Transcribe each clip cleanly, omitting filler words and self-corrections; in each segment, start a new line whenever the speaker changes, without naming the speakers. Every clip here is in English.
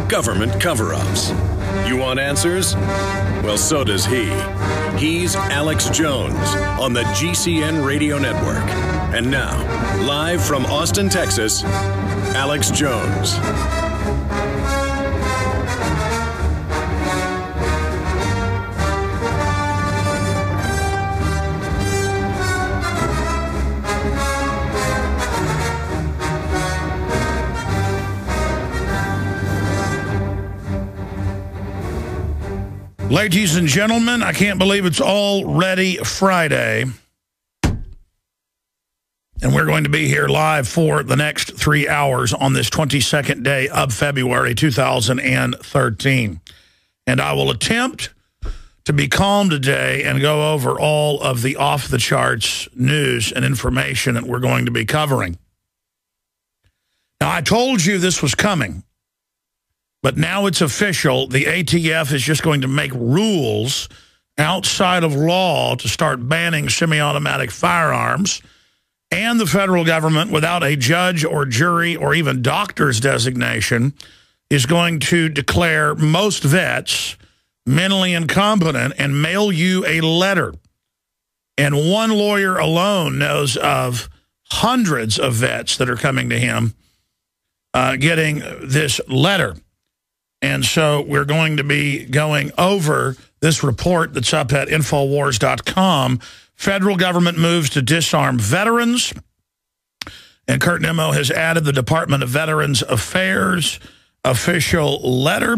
government cover-ups. You want answers? Well, so does he. He's Alex Jones on the GCN Radio Network. And now, live from Austin, Texas, Alex Jones.
Ladies and gentlemen, I can't believe it's already Friday. And we're going to be here live for the next 3 hours on this 22nd day of February 2013. And I will attempt to be calm today and go over all of the off-the-charts news and information that we're going to be covering. Now, I told you this was coming. But now it's official. The ATF is just going to make rules outside of law to start banning semi-automatic firearms. And the federal government, without a judge or jury or even doctor's designation, is going to declare most vets mentally incompetent and mail you a letter. And one lawyer alone knows of hundreds of vets that are coming to him getting this letter. And so we're going to be going over this report that's up at Infowars.com. Federal government moves to disarm veterans. And Kurt Nimmo has added the Department of Veterans Affairs official letter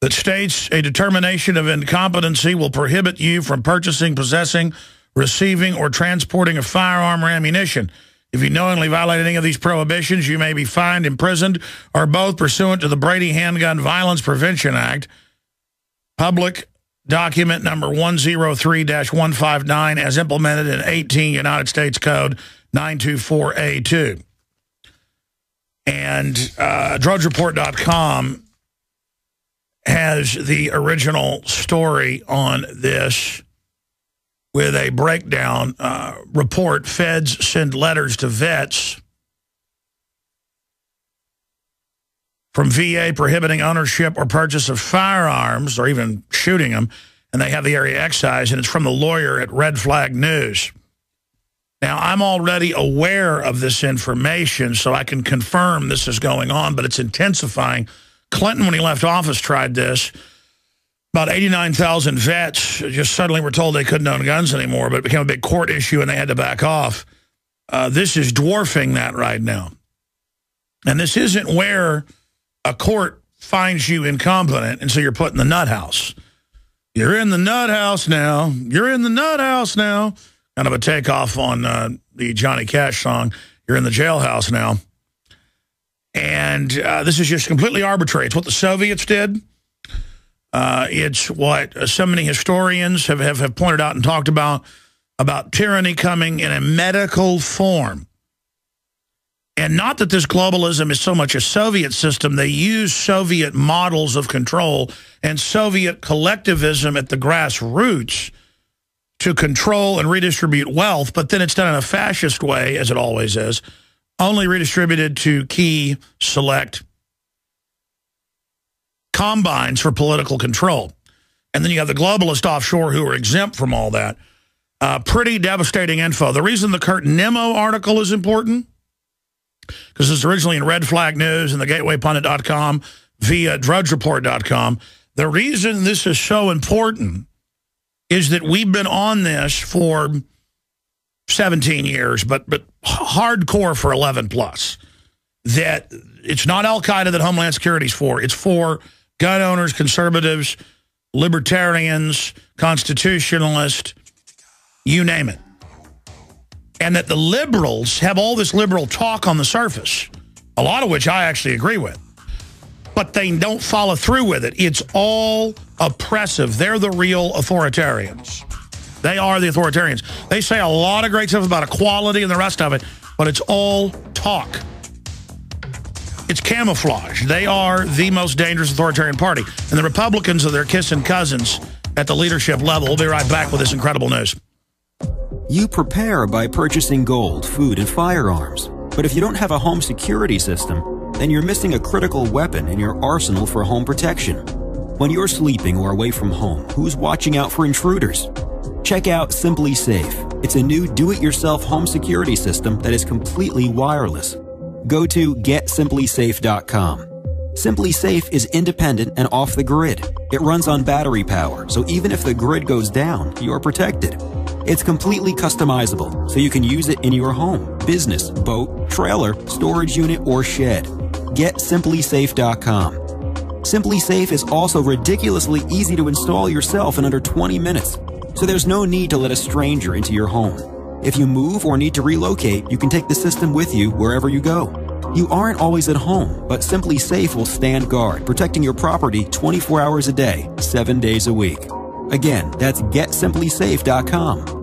that states a determination of incompetency will prohibit you from purchasing, possessing, receiving, or transporting a firearm or ammunition. If you knowingly violate any of these prohibitions, you may be fined, imprisoned, or both pursuant to the Brady Handgun Violence Prevention Act, public document number 103-159, as implemented in 18 United States Code 924A2. And DrudgeReport.com has the original story on this, with a breakdown report. Feds send letters to vets from VA prohibiting ownership or purchase of firearms or even shooting them, and they have the area excised, and it's from the lawyer at Red Flag News. Now, I'm already aware of this information, so I can confirm this is going on, but it's intensifying. Clinton, when he left office, tried this. About 89,000 vets just suddenly were told they couldn't own guns anymore, but it became a big court issue and they had to back off. This is dwarfing that right now. And this isn't where a court finds you incompetent and so you're put in the nut house. You're in the nut house now. You're in the nut house now. Kind of a takeoff on the Johnny Cash song, You're in the jailhouse now. And this is just completely arbitrary. It's what the Soviets did. It's what so many historians have pointed out and talked about tyranny coming in a medical form. And not that this globalism is so much a Soviet system. They use Soviet models of control and Soviet collectivism at the grassroots to control and redistribute wealth, but then it's done in a fascist way, as it always is, only redistributed to key, select combines for political control. And then you have the globalists offshore who are exempt from all that. Pretty devastating info. The reason the Kurt Nimmo article is important, because it's originally in Red Flag News and the GatewayPundit.com via DrudgeReport.com. The reason this is so important is that we've been on this for 17 years, but hardcore for 11 plus. That it's not Al-Qaeda that Homeland Security is for. It's for gun owners, conservatives, libertarians, constitutionalists, you name it. And that the liberals have all this liberal talk on the surface, a lot of which I actually agree with. But they don't follow through with it. It's all oppressive. They're the real authoritarians. They are the authoritarians. They say a lot of great stuff about equality and the rest of it, but it's all talk. It's camouflage. They are the most dangerous authoritarian party. And the Republicans are their kissing cousins at the leadership level. We'll be right back with this incredible news.
You prepare by purchasing gold, food, and firearms. But if you don't have a home security system, then you're missing a critical weapon in your arsenal for home protection. When you're sleeping or away from home, who's watching out for intruders? Check out Simply Safe. It's a new do-it-yourself home security system that is completely wireless. Go to GetSimplySafe.com. Simply Safe is independent and off the grid. It runs on battery power, so even if the grid goes down, you're protected. It's completely customizable, so you can use it in your home, business, boat, trailer, storage unit, or shed. GetSimplySafe.com. Simply Safe is also ridiculously easy to install yourself in under 20 minutes, so there's no need to let a stranger into your home. If you move or need to relocate, you can take the system with you wherever you go. You aren't always at home, but Simply Safe will stand guard, protecting your property 24 hours a day, 7 days a week. Again, that's GetSimplySafe.com.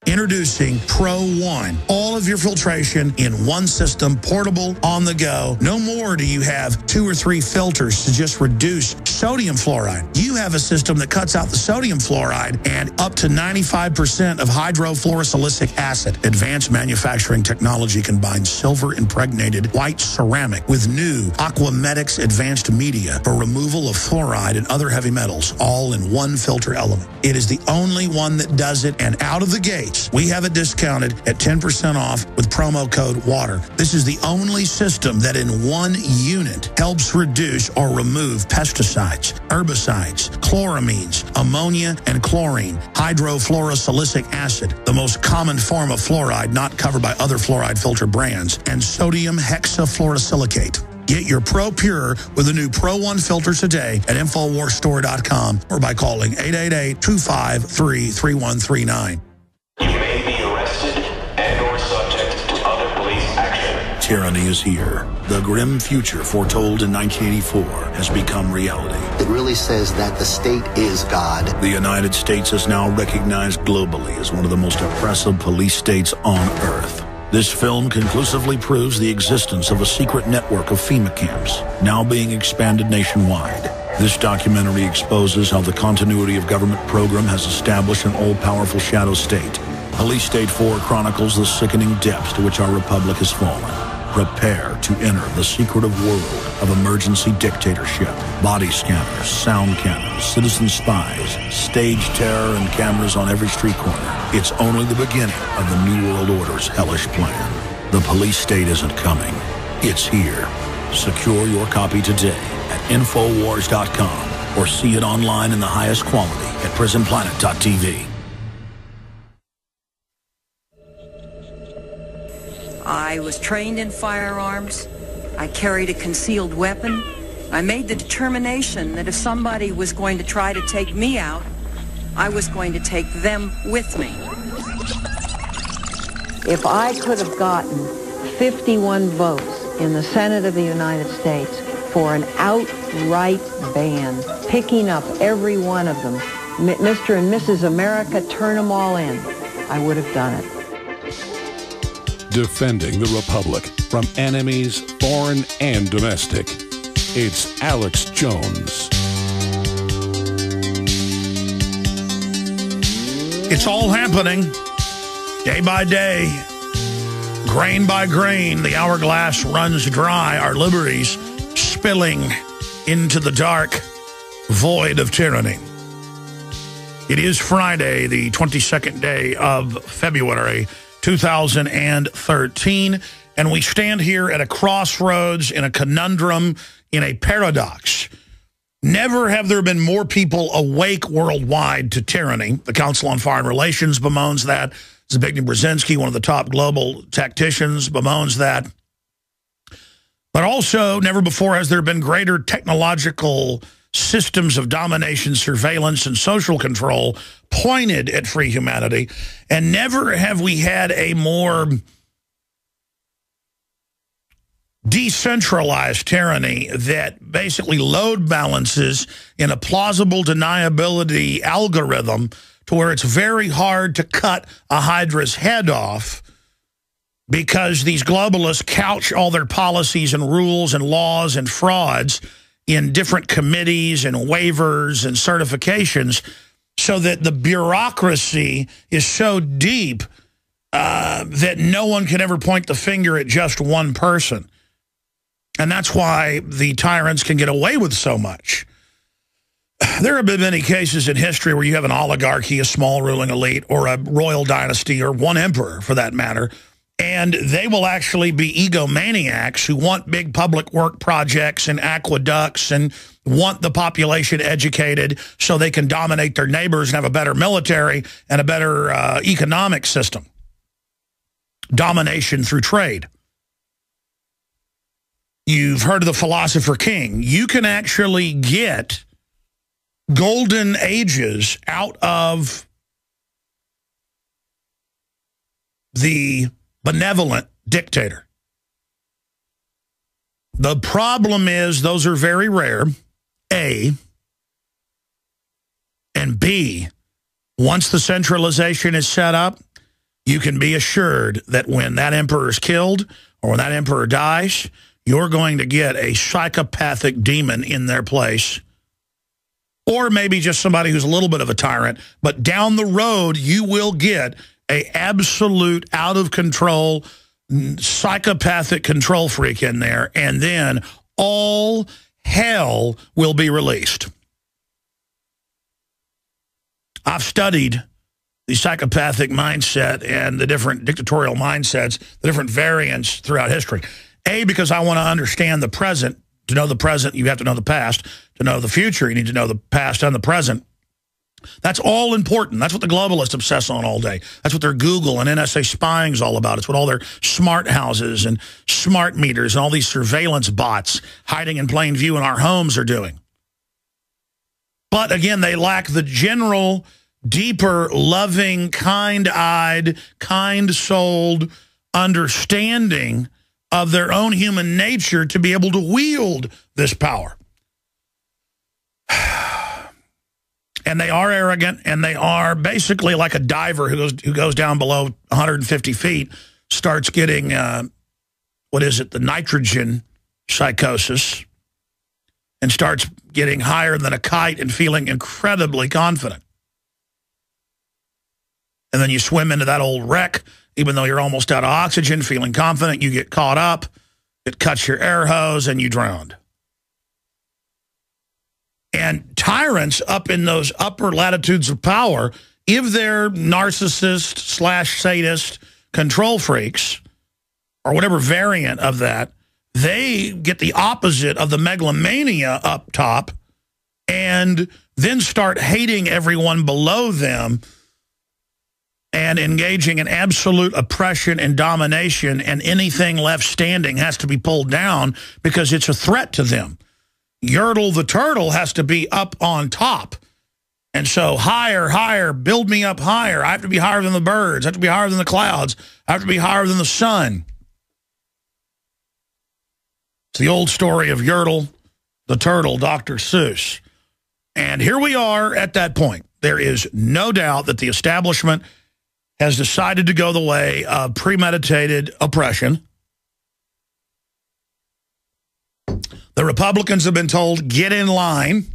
Introducing Pro One. All of your filtration in one system, portable, on the go. No more do you have 2 or 3 filters to just reduce sodium fluoride. You have a system that cuts out the sodium fluoride and up to 95% of hydrofluorosilicic acid. Advanced manufacturing technology combines silver-impregnated white ceramic with new Aquamedics advanced media for removal of fluoride and other heavy metals, all in one filter element. It is the only one that does it, and out of the gate, we have it discounted at 10% off with promo code WATER. This is the only system that in one unit helps reduce or remove pesticides, herbicides, chloramines, ammonia, and chlorine, hydrofluorosilicic acid, the most common form of fluoride not covered by other fluoride filter brands, and sodium hexafluorosilicate. Get your Pro Pure with the new Pro One filters today at InfoWarsStore.com or by calling 888-253-3139.
You may be arrested and/or subject to other police action.
Tyranny is here. The grim future foretold in 1984 has become reality.
It really says that the state is God.
The United States is now recognized globally as one of the most oppressive police states on earth. This film conclusively proves the existence of a secret network of FEMA camps, now being expanded nationwide. This documentary exposes how the continuity of government program has established an all-powerful shadow state. Police State 4 chronicles the sickening depths to which our republic has fallen. Prepare to enter the secretive world of emergency dictatorship, body scanners, sound cannons, citizen spies, stage terror, and cameras on every street corner. It's only the beginning of the New World Order's hellish plan. The police state isn't coming. It's here. Secure your copy today at Infowars.com or see it online in the highest quality at PrisonPlanet.tv.
I was trained in firearms. I carried a concealed weapon. I made the determination that if somebody was going to try to take me out, I was going to take them with me.
If I could have gotten 51 votes in the Senate of the United States for an outright ban, picking up every one of them, Mr. and Mrs. America, turn them all in, I would have done it.
Defending the Republic from enemies, foreign and domestic. It's Alex Jones.
It's all happening day by day, grain by grain. The hourglass runs dry, our liberties spilling into the dark void of tyranny. It is Friday, the 22nd day of February, 2013, and we stand here at a crossroads, in a conundrum, in a paradox. Never have there been more people awake worldwide to tyranny. The Council on Foreign Relations bemoans that. Zbigniew Brzezinski, one of the top global tacticians, bemoans that. But also, never before has there been greater technological systems of domination, surveillance, and social control pointed at free humanity. And never have we had a more decentralized tyranny that basically load balances in a plausible deniability algorithm to where it's very hard to cut a Hydra's head off, because these globalists couch all their policies and rules and laws and frauds in different committees and waivers and certifications, so that the bureaucracy is so deep that no one can ever point the finger at just one person. And that's why the tyrants can get away with so much. There have been many cases in history where you have an oligarchy, a small ruling elite, or a royal dynasty, or one emperor, for that matter, and they will actually be egomaniacs who want big public work projects and aqueducts and want the population educated so they can dominate their neighbors and have a better military and a better economic system. Domination through trade. You've heard of the philosopher king. You can actually get golden ages out of the benevolent dictator. The problem is those are very rare, A, and B, once the centralization is set up, you can be assured that when that emperor is killed or when that emperor dies, you're going to get a psychopathic demon in their place. Or maybe just somebody who's a little bit of a tyrant. But down the road, you will get an absolute out-of-control, psychopathic control freak in there. And then all hell will be released. I've studied the psychopathic mindset and the different dictatorial mindsets, the different variants throughout history. A, because I want to understand the present. To know the present, you have to know the past. To know the future, you need to know the past and the present. That's all important. That's what the globalists obsess on all day. That's what their Google and NSA spying is all about. It's what all their smart houses and smart meters and all these surveillance bots hiding in plain view in our homes are doing. But again, they lack the general, deeper, loving, kind-eyed, kind-souled understanding of their own human nature to be able to wield this power. And they are arrogant, and they are basically like a diver who goes down below 150 feet, starts getting, the nitrogen psychosis, and starts getting higher than a kite and feeling incredibly confident. And then you swim into that old wreck, even though you're almost out of oxygen, feeling confident, you get caught up, it cuts your air hose, and you drowned. And tyrants up in those upper latitudes of power, if they're narcissist / sadist control freaks, or whatever variant of that, they get the opposite of the megalomania up top and then start hating everyone below them and engaging in absolute oppression and domination, and anything left standing has to be pulled down because it's a threat to them. Yertle the turtle has to be up on top. And so higher, higher, build me up higher. I have to be higher than the birds. I have to be higher than the clouds. I have to be higher than the sun. It's the old story of Yertle the turtle, Dr. Seuss. And here we are at that point. There is no doubt that the establishment has decided to go the way of premeditated oppression. The Republicans have been told, get in line.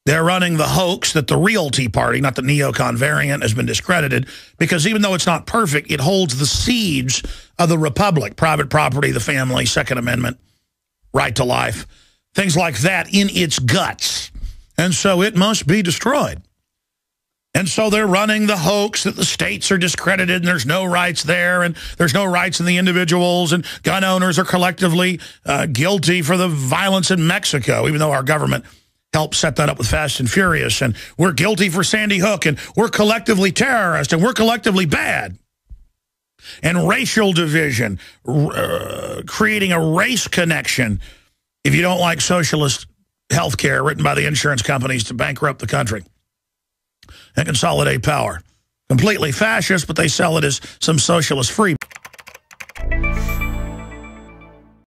They're running the hoax that the real Tea Party, not the neocon variant, has been discredited, because even though it's not perfect, it holds the seeds of the Republic, private property, the family, Second Amendment, right to life, things like that in its guts. And so it must be destroyed. And so they're running the hoax that the states are discredited and there's no rights there and there's no rights in the individuals, and gun owners are collectively guilty for the violence in Mexico, even though our government helped set that up with Fast and Furious, and we're guilty for Sandy Hook, and we're collectively terrorists, and we're collectively bad. And racial division, creating a race connection if you don't like socialist health care written by the insurance companies to bankrupt the country and consolidate power. Completely fascist, but they sell it as some socialist freebie.